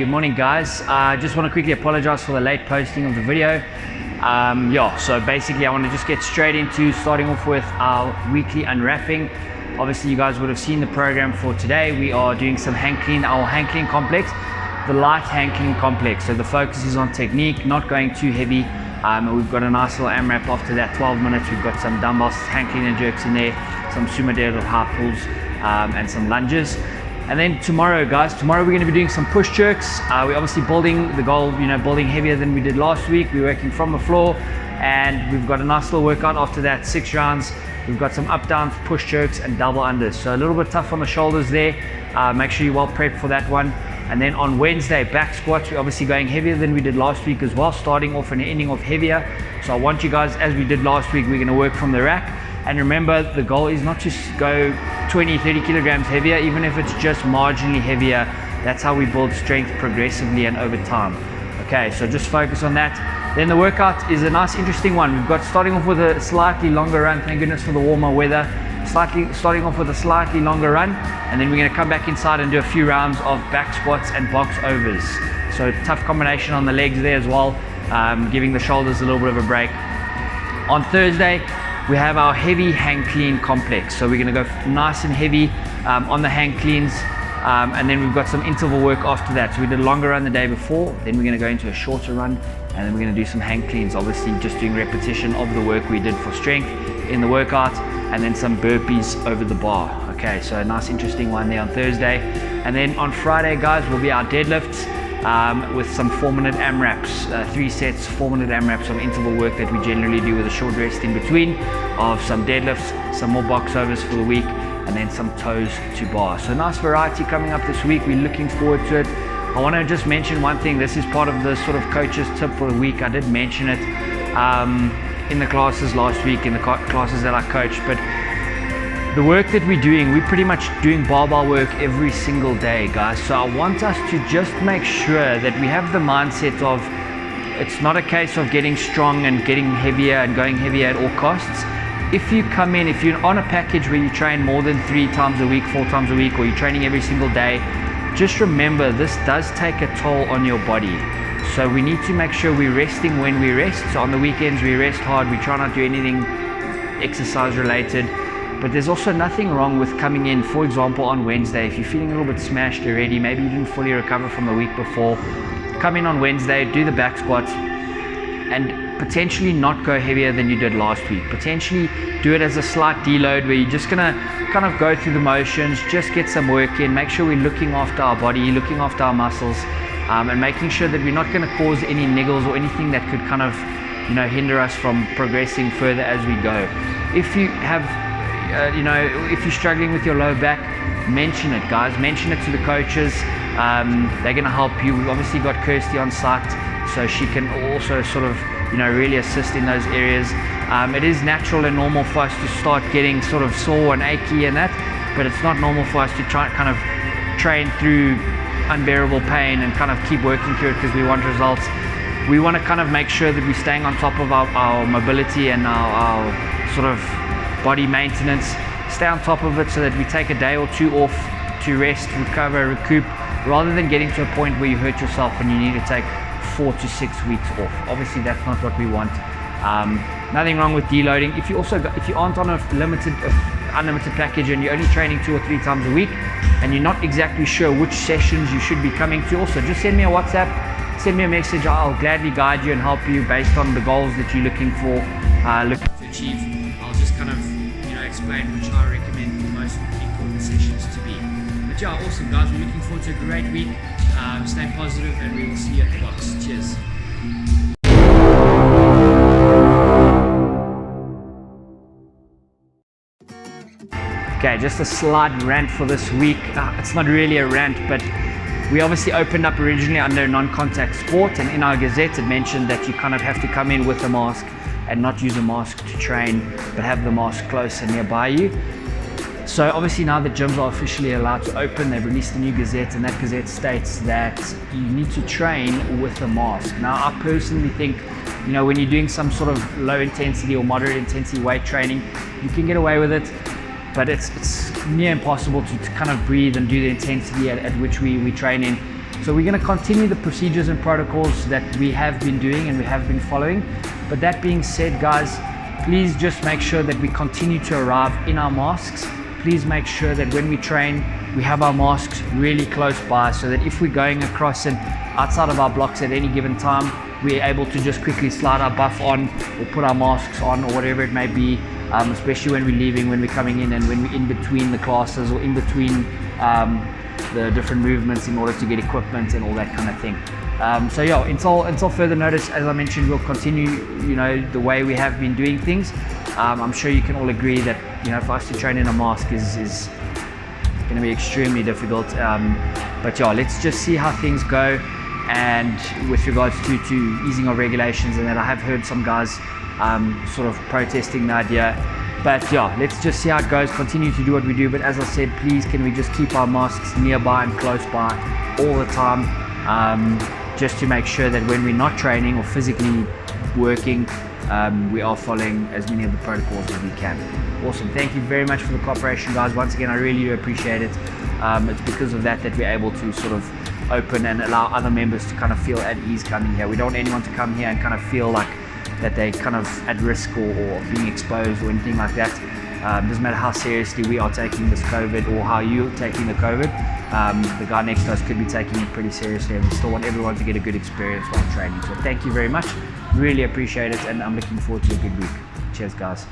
good morning guys. I just want to quickly apologize for the late posting of the video. So basically I want to just get straight into starting off with our weekly unwrapping. Obviously you guys would have seen the program for today. We are doing some hang clean, our hang clean complex, the light hang clean complex. So the focus is on technique, not going too heavy. We've got a nice little AMRAP after that, 12 minutes. We've got some dumbbells, hang clean and jerks in there, some sumo deadlift, high pulls, and some lunges. And then tomorrow guys, we're going to be doing some push jerks. We're obviously building the goal, building heavier than we did last week. We're working from the floor and we've got a nice little workout after that, 6 rounds. We've got some up downs, push jerks and double unders. So a little bit tough on the shoulders there. Make sure you're well prepped for that one. And then on Wednesday, back squats, we're obviously going heavier than we did last week as well, starting off and ending off heavier. So I want you guys, as we did last week, we're going to work from the rack. And remember, the goal is not to go 20, 30 kilograms heavier, even if it's just marginally heavier. That's how we build strength progressively and over time. Okay, so just focus on that. Then the workout is a nice, interesting one. We've got starting off with a slightly longer run, thank goodness for the warmer weather. Starting off with a slightly longer run, and then we're going to come back inside and do a few rounds of back squats and box overs. So tough combination on the legs there as well, giving the shoulders a little bit of a break. On Thursday, we have our heavy hang clean complex. So we're going to go nice and heavy on the hang cleans, and then we've got some interval work after that. So we did a longer run the day before, then we're going to go into a shorter run, and then we're going to do some hang cleans, obviously just doing repetition of the work we did for strength in the workout, and then some burpees over the bar. Okay, so a nice interesting one there on Thursday. And then on Friday guys will be our deadlifts with some 4-minute AMRAPs, 3 sets, 4-minute AMRAPs of interval work that we generally do with a short rest in between, of some deadlifts, some more box overs for the week, and then some toes to bar. So nice variety coming up this week. We're looking forward to it. I want to just mention one thing. This is part of the sort of coach's tip for the week. I did mention it in the classes last week, in the classes that I coached, but the work that we're doing, we're pretty much doing barbell work every single day, guys. So I want us to just make sure that we have the mindset of, it's not a case of getting strong and getting heavier and going heavier at all costs. If you come in, if you're on a package where you train more than 3 times a week, 4 times a week, or you're training every single day, just remember this does take a toll on your body. So we need to make sure we're resting when we rest. So on the weekends we rest hard, we try not to do anything exercise related. But there's also nothing wrong with coming in, for example, on Wednesday, if you're feeling a little bit smashed already, maybe you didn't fully recover from the week before, come in on Wednesday, do the back squats, and potentially not go heavier than you did last week. Potentially do it as a slight deload where you're just gonna kind of go through the motions, just get some work in, make sure we're looking after our body, looking after our muscles, and making sure that we're not gonna cause any niggles or anything that could kind of, hinder us from progressing further as we go. If you have if you're struggling with your low back, mention it guys, mention it to the coaches. They're going to help you. We've obviously got Kirsty on site, so she can also sort of really assist in those areas. It is natural and normal for us to start getting sort of sore and achy and that, but it's not normal for us to try kind of train through unbearable pain and kind of keep working through it because we want results. We want to kind of make sure that we're staying on top of our mobility and our sort of body maintenance, stay on top of it so that we take a day or 2 off to rest, recover, recoup, rather than getting to a point where you hurt yourself and you need to take 4 to 6 weeks off. Obviously that's not what we want. Nothing wrong with deloading. If you aren't on a unlimited package and you're only training 2 or 3 times a week and you're not exactly sure which sessions you should be coming to, also just send me a WhatsApp, send me a message. I'll gladly guide you and help you based on the goals that you're looking to achieve. I'll just kind of explain which I recommend the most important sessions to be. But yeah, awesome guys, we're looking forward to a great week. Stay positive and we will see you at the box. Cheers. Okay, just a slight rant for this week. It's not really a rant, but we obviously opened up originally under non-contact sport, and in our gazette it mentioned that you kind of have to come in with a mask and not use a mask to train, but have the mask close and nearby you. So obviously now the gyms are officially allowed to open. They've released a new gazette, and that gazette states that you need to train with a mask. Now I personally think, when you're doing some sort of low intensity or moderate intensity weight training, you can get away with it, but it's near impossible to kind of breathe and do the intensity at which we train in. So we're going to continue the procedures and protocols that we have been doing and we have been following. But that being said, guys, please just make sure that we continue to arrive in our masks. Please make sure that when we train, we have our masks really close by, so that if we're going across and outside of our blocks at any given time, we're able to just quickly slide our buff on or put our masks on or whatever it may be, especially when we're leaving, when we're coming in, and when we're in between the classes or in between the different movements in order to get equipment and all that kind of thing. So yeah, until further notice, as I mentioned, we'll continue, the way we have been doing things. I'm sure you can all agree that, for us to train in a mask is going to be extremely difficult. But yeah, let's just see how things go. And with regards to easing of regulations, and that I have heard some guys sort of protesting the idea. But yeah, let's just see how it goes, continue to do what we do. But as I said, please, can we just keep our masks nearby and close by all the time, just to make sure that when we're not training or physically working, we are following as many of the protocols as we can. Awesome. Thank you very much for the cooperation, guys. Once again, I really do appreciate it. It's because of that we're able to sort of open and allow other members to kind of feel at ease coming here. We don't want anyone to come here and kind of feel like that they're kind of at risk or being exposed or anything like that. Doesn't matter how seriously we are taking this COVID or how you're taking the COVID. The guy next to us could be taking it pretty seriously, and we still want everyone to get a good experience while training. So thank you very much. Really appreciate it, and I'm looking forward to a good week. Cheers, guys.